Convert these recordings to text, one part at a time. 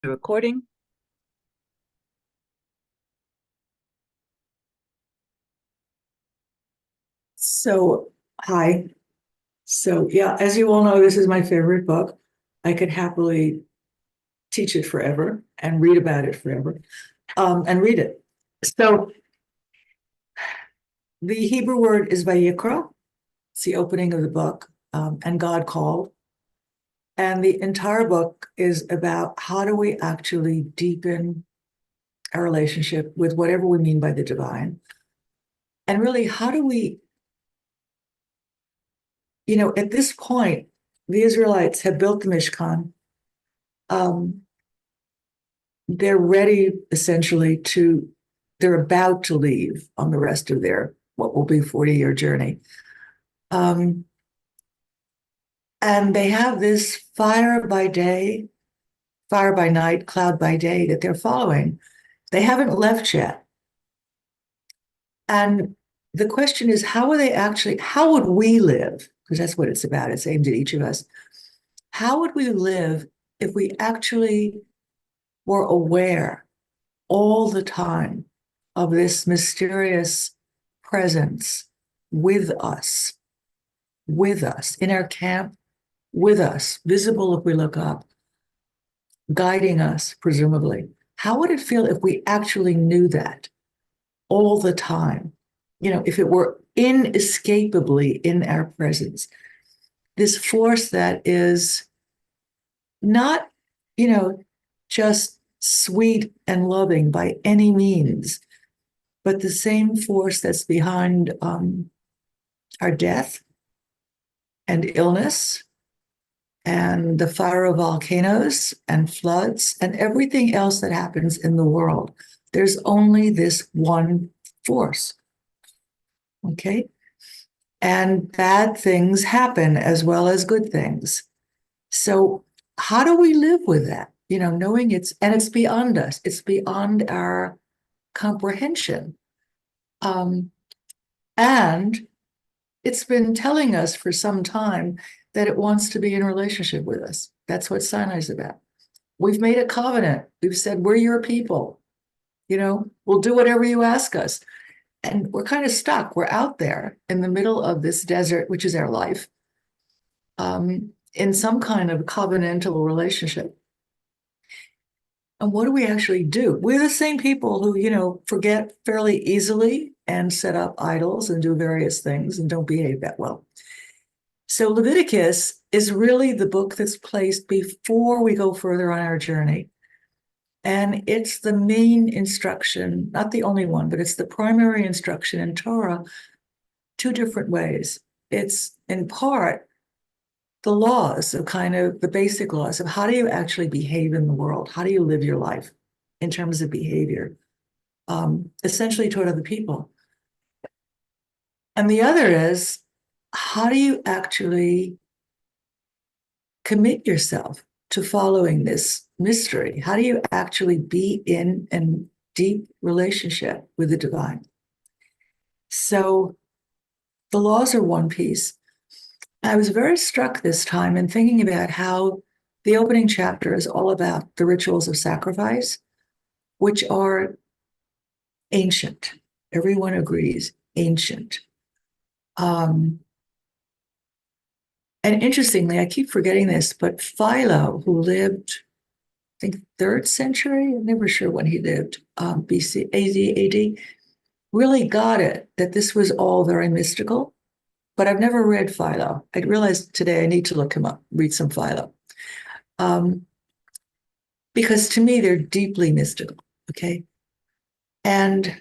Recording. So, hi. So, yeah, as you all know, this is my favorite book. I could happily teach it forever and read about it forever, and read it. So, the Hebrew word is Vayikra. It's the opening of the book, and God called. And the entire book is about how do we actually deepen our relationship with whatever we mean by the divine. And really, how do we, at this point, the Israelites have built the Mishkan. Um, they're ready essentially they're about to leave on the rest of their what will be 40-year journey. Um, and they have this fire by day, fire by night, cloud by day that they're following. They haven't left yet. And the question is, how would we live? Because that's what it's about. It's aimed at each of us. How would we live if we actually were aware all the time of this mysterious presence with us in our camp, with us, visible if we look up, guiding us, presumably? How would it feel if we actually knew that all the time? If it were inescapably in our presence, this force that is not, just sweet and loving by any means, but the same force that's behind our death and illness and the fire of volcanoes and floods and everything else that happens in the world. There's only this one force, okay? And bad things happen as well as good things. So how do we live with that? Knowing it's beyond us. It's beyond our comprehension. And it's been telling us for some time that it wants to be in relationship with us. That's what Sinai's about. We've made a covenant. We've said, we're your people. We'll do whatever you ask us. And we're kind of stuck. We're out there in the middle of this desert, which is our life, in some kind of covenantal relationship. And what do we actually do? We're the same people who, forget fairly easily and set up idols and do various things and don't behave that well. So Leviticus is really the book that's placed before we go further on our journey. And it's the main instruction, not the only one, but it's the primary instruction in Torah, two different ways. It's in part the laws of kind of the basic laws of how do you actually behave in the world? How do you live your life in terms of behavior, essentially toward other people? And the other is, how do you actually commit yourself to following this mystery? How do you actually be in a deep relationship with the divine? So the laws are one piece. I was very struck this time in thinking about how the opening chapter is all about the rituals of sacrifice, which are ancient. Everyone agrees, ancient. And interestingly, I keep forgetting this, but Philo, who lived, I think, 3rd century, I'm never sure when he lived, BC, AD, really got it that this was all very mystical. But I've never read Philo. I realized today I need to look him up, read some Philo. Because to me, they're deeply mystical, okay? And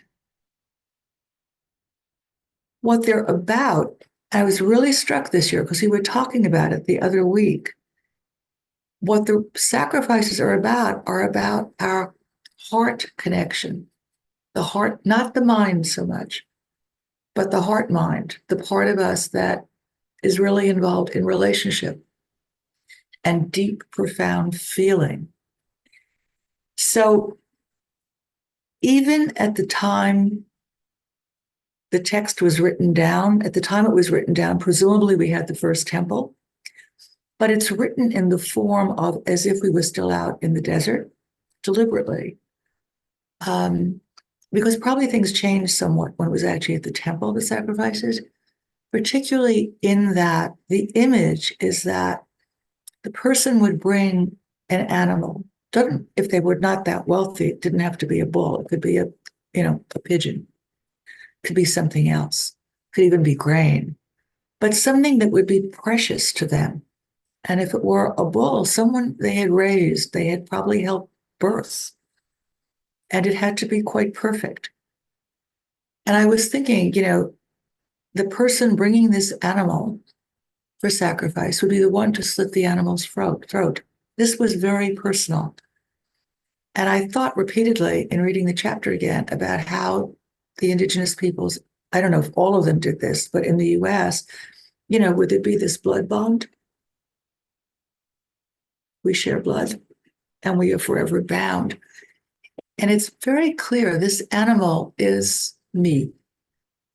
what they're about, I was really struck this year because we were talking about it the other week. What the sacrifices are about our heart connection, the heart, not the mind so much, but the heart mind, the part of us that is really involved in relationship and deep, profound feeling. So even at the time the text was written down, at the time it was written down, presumably we had the first temple, but it's written in the form of as if we were still out in the desert. deliberately. Because probably things changed somewhat when it was actually at the temple, the sacrifices, particularly in that the image is that the person would bring an animal. Doesn't, if they were not that wealthy, it didn't have to be a bull. It could be a pigeon. It could be something else. It could even be grain, but something that would be precious to them. And if it were a bull, someone they had raised, they had probably helped birth, and it had to be quite perfect. And I was thinking, the person bringing this animal for sacrifice would be the one to slit the animal's throat. This was very personal. And I thought repeatedly in reading the chapter again about how the indigenous peoples, I don't know if all of them did this, but in the US, would there be this blood bond? We share blood and we are forever bound. And it's very clear this animal is me,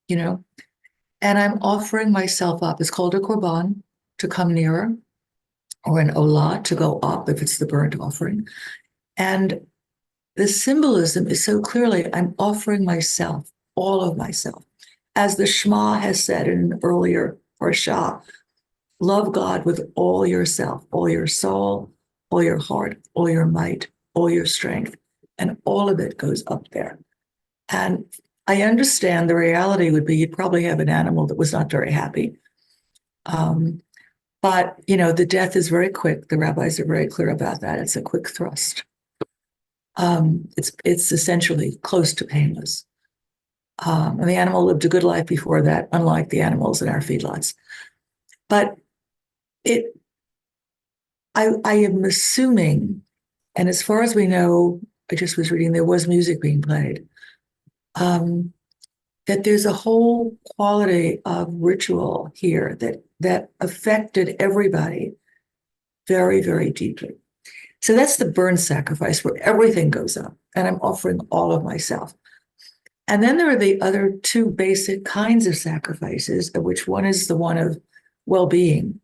and I'm offering myself up. It's called a korban, to come nearer, or an olah, to go up if it's the burnt offering. And the symbolism is so clearly, I'm offering myself, all of myself. As the Shema has said in an earlier Parashat, love God with all yourself, all your soul, all your heart, all your might, all your strength, and all of it goes up there. And I understand the reality would be you'd probably have an animal that was not very happy. But, the death is very quick. The rabbis are very clear about that. It's a quick thrust. It's essentially close to painless. And the animal lived a good life before that, unlike the animals in our feedlots. But I am assuming, and as far as we know, I just was reading, there was music being played, that there's a whole quality of ritual here that affected everybody very, very deeply. So that's the burn sacrifice where everything goes up and I'm offering all of myself. And then there are the other two basic kinds of sacrifices, of which one is the one of well-being,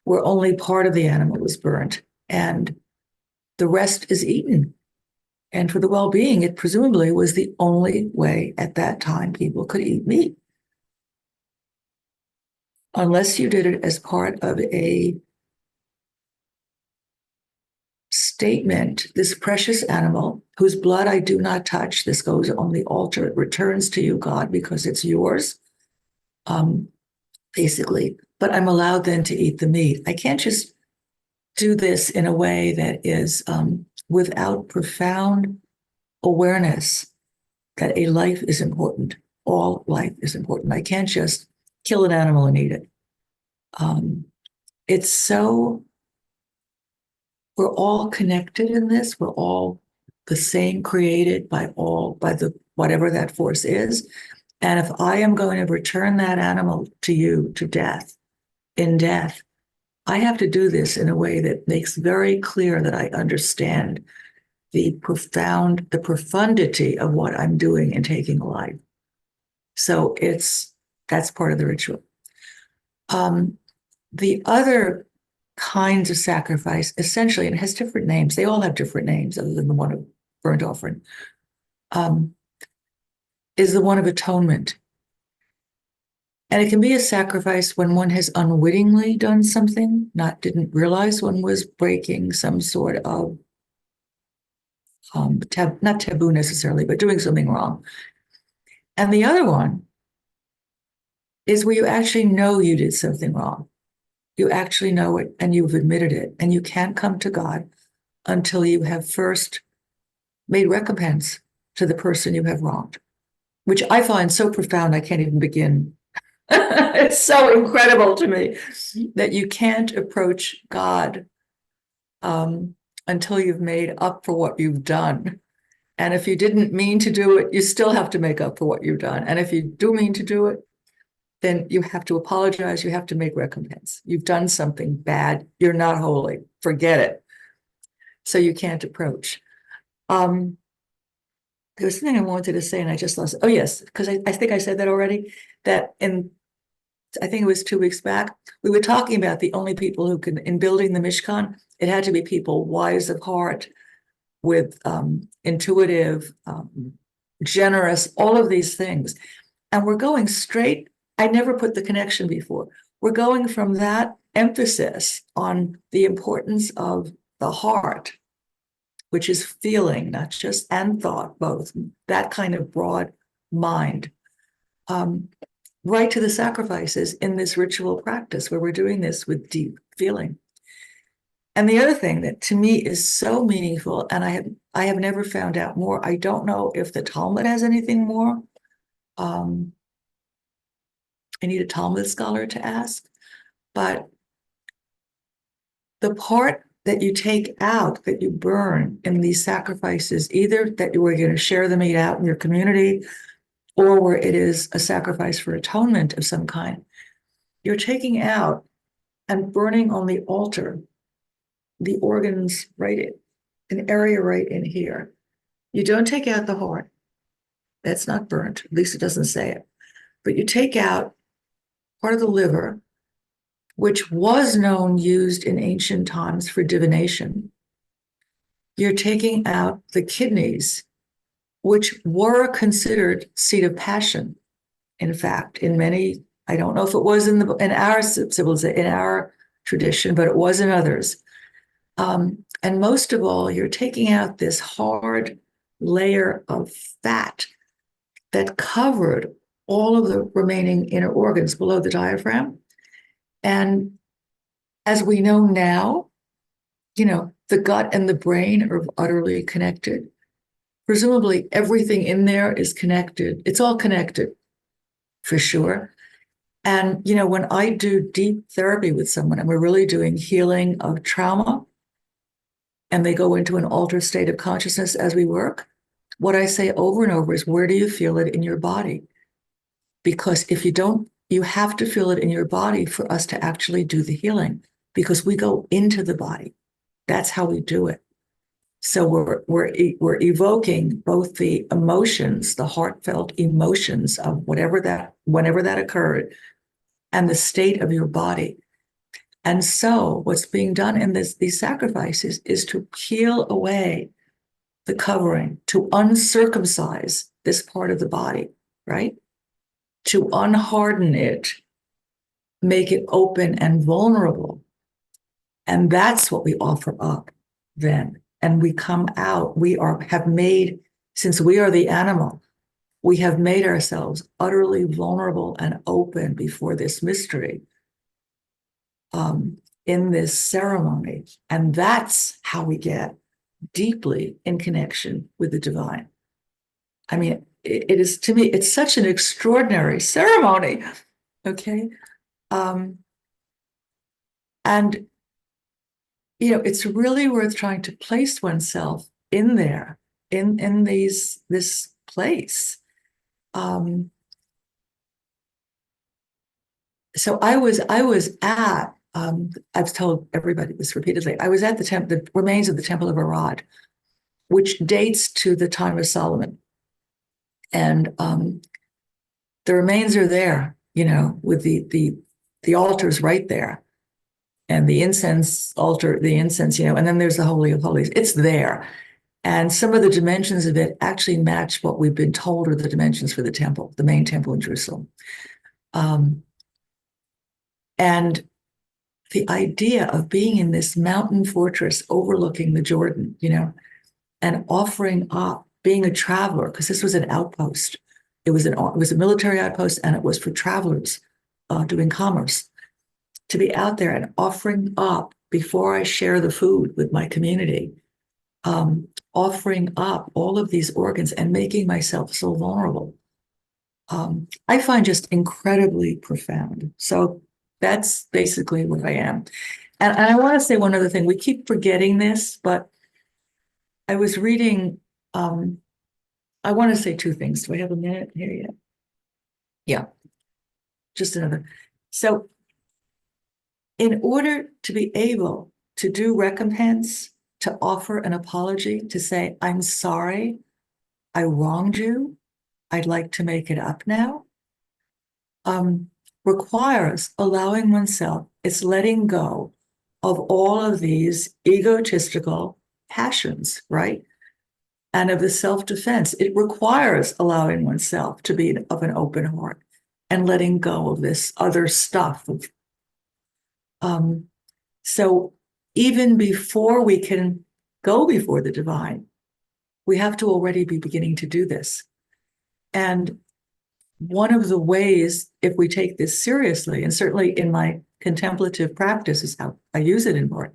where only part of the animal is burnt and the rest is eaten. And for the well-being, it presumably was the only way at that time people could eat meat. Unless you did it as part of a statement, this precious animal, whose blood I do not touch, this goes on the altar, it returns to you, God, because it's yours, basically. But I'm allowed then to eat the meat. I can't just do this in a way that is without profound awareness that a life is important. All life is important. I can't just kill an animal and eat it. It's so, we're all connected in this. We're all the same, created by the whatever that force is. And if I am going to return that animal to you to death, in death, I have to do this in a way that makes very clear that I understand the profundity of what I'm doing in taking a life. So that's part of the ritual. The other kinds of sacrifice, essentially, and it has different names. They all have different names other than the one of burnt offering, is the one of atonement. And it can be a sacrifice when one has unwittingly done something, didn't realize one was breaking some sort of, not taboo necessarily, but doing something wrong. And the other one is where you actually know you did something wrong. You actually know it and you've admitted it. And you can't come to God until you have first made recompense to the person you have wronged, which I find so profound, I can't even begin. It's so incredible to me that you can't approach God until you've made up for what you've done. And if you didn't mean to do it, you still have to make up for what you've done. And if you do mean to do it, then you have to apologize. You have to make recompense. You've done something bad. You're not holy. Forget it. So you can't approach. There was something I wanted to say and I just lost it. Oh, yes, because I think I said that already, that I think it was 2 weeks back, we were talking about the only people who can, in building the Mishkan, it had to be people wise of heart, with intuitive, generous, all of these things. And we're going straight. I never put the connection before. We're going from that emphasis on the importance of the heart, which is feeling, not just, and thought, both, that kind of broad mind, right to the sacrifices in this ritual practice where we're doing this with deep feeling. And the other thing that to me is so meaningful, and I have never found out more. I don't know if the Talmud has anything more. I need a Talmud scholar to ask, but the part that you take out, that you burn in these sacrifices, either that you were going to share the meat out in your community, or where it is a sacrifice for atonement of some kind, you're taking out and burning on the altar the organs right in an area right in here. You don't take out the heart. That's not burnt. At least it doesn't say it. But you take out part of the liver, which was known used in ancient times for divination. You're taking out the kidneys, which were considered seat of passion. In fact, in many, I don't know if it was in our civilization, in our tradition, but it was in others. And most of all, you're taking out this hard layer of fat that covered all of the remaining inner organs below the diaphragm. And as we know now, the gut and the brain are utterly connected. Presumably everything in there is connected. It's all connected, for sure. And, when I do deep therapy with someone and we're really doing healing of trauma, and they go into an altered state of consciousness as we work, what I say over and over is, where do you feel it in your body? Because if you don't, you have to feel it in your body for us to actually do the healing, because we go into the body. That's how we do it. So we're evoking both the emotions, the heartfelt emotions of whenever that occurred, and the state of your body. And so what's being done in these sacrifices is to peel away the covering, to uncircumcise this part of the body, right? To unharden it, make it open and vulnerable. And that's what we offer up then. And we come out, since we are the animal, we have made ourselves utterly vulnerable and open before this mystery in this ceremony. And that's how we get deeply in connection with the divine. I mean, it is, to me, it's such an extraordinary ceremony. Okay. And it's really worth trying to place oneself in there, in this place. So I was at, I've told everybody this repeatedly, I was at the remains of the Temple of Arad, which dates to the time of Solomon. And the remains are there, with the altars right there. And the incense altar, and then there's the Holy of Holies. It's there. And some of the dimensions of it actually match what we've been told are the dimensions for the temple, the main temple in Jerusalem. And the idea of being in this mountain fortress overlooking the Jordan, and offering up, being a traveler, because this was an outpost. It was a military outpost, and it was for travelers doing commerce. To be out there and offering up before I share the food with my community, offering up all of these organs and making myself so vulnerable, I find just incredibly profound. So that's basically what I am. And I want to say one other thing. We keep forgetting this, but I was reading, I want to say two things. Do I have a minute here yet? Yeah, just another. So in order to be able to do recompense, to offer an apology, to say, I'm sorry, I wronged you, I'd like to make it up now, requires allowing oneself, it's letting go of all of these egotistical passions, right? and of the self-defense. It requires allowing oneself to be of an open heart and letting go of this other stuff. So even before we can go before the divine, we have to already be beginning to do this. And one of the ways, if we take this seriously, and certainly in my contemplative practice is how I use it in part,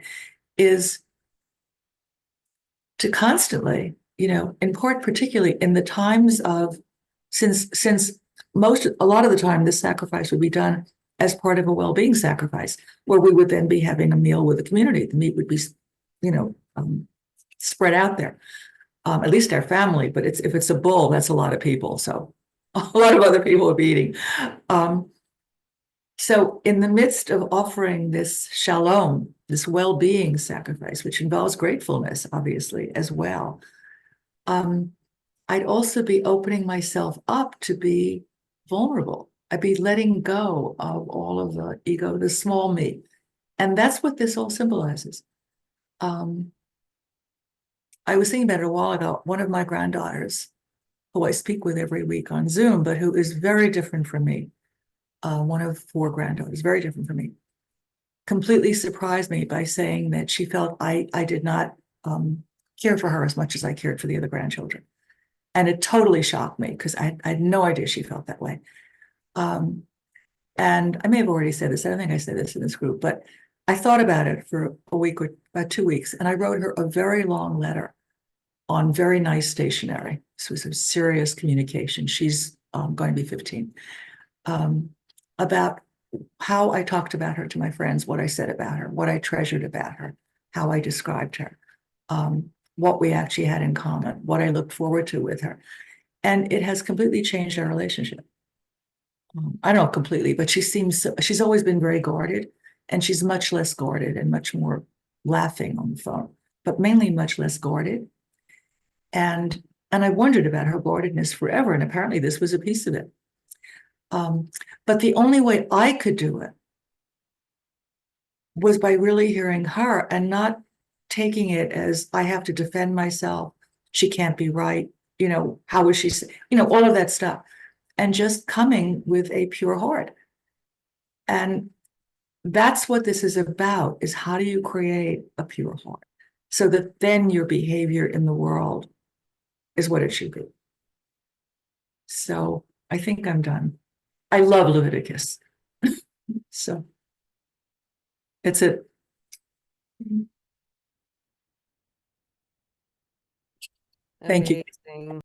is to constantly, in part, particularly in the times of, since a lot of the time, this sacrifice would be done as part of a well-being sacrifice, where we would then be having a meal with the community. The meat would be, spread out there, at least our family. But if it's a bull, that's a lot of people. So a lot of other people would be eating. So in the midst of offering this shalom, this well-being sacrifice, which involves gratefulness, obviously, as well, I'd also be opening myself up to be vulnerable. I'd be letting go of all of the ego, the small me. And that's what this all symbolizes. I was thinking about it a while ago. One of my granddaughters, who I speak with every week on Zoom, but who is very different from me, one of 4 granddaughters, very different from me, completely surprised me by saying that she felt I did not care for her as much as I cared for the other grandchildren. And it totally shocked me because I had no idea she felt that way. And I may have already said this. I don't think I said this in this group, but I thought about it for a week or about 2 weeks, and I wrote her a very long letter on very nice stationery. This was a serious communication. She's going to be 15. About how I talked about her to my friends, what I said about her, what I treasured about her, how I described her, what we actually had in common, what I looked forward to with her. And it has completely changed our relationship. I don't know completely, but she's always been very guarded, and she's much less guarded and much more laughing on the phone, but mainly much less guarded. And I wondered about her guardedness forever, and apparently this was a piece of it. But the only way I could do it was by really hearing her and not taking it as I have to defend myself. She can't be right. How is she, all of that stuff. And just coming with a pure heart. And that's what this is about, is how do you create a pure heart so that then your behavior in the world is what it should be. So I think I'm done. I love Leviticus. So it's it. Thank you. Amazing.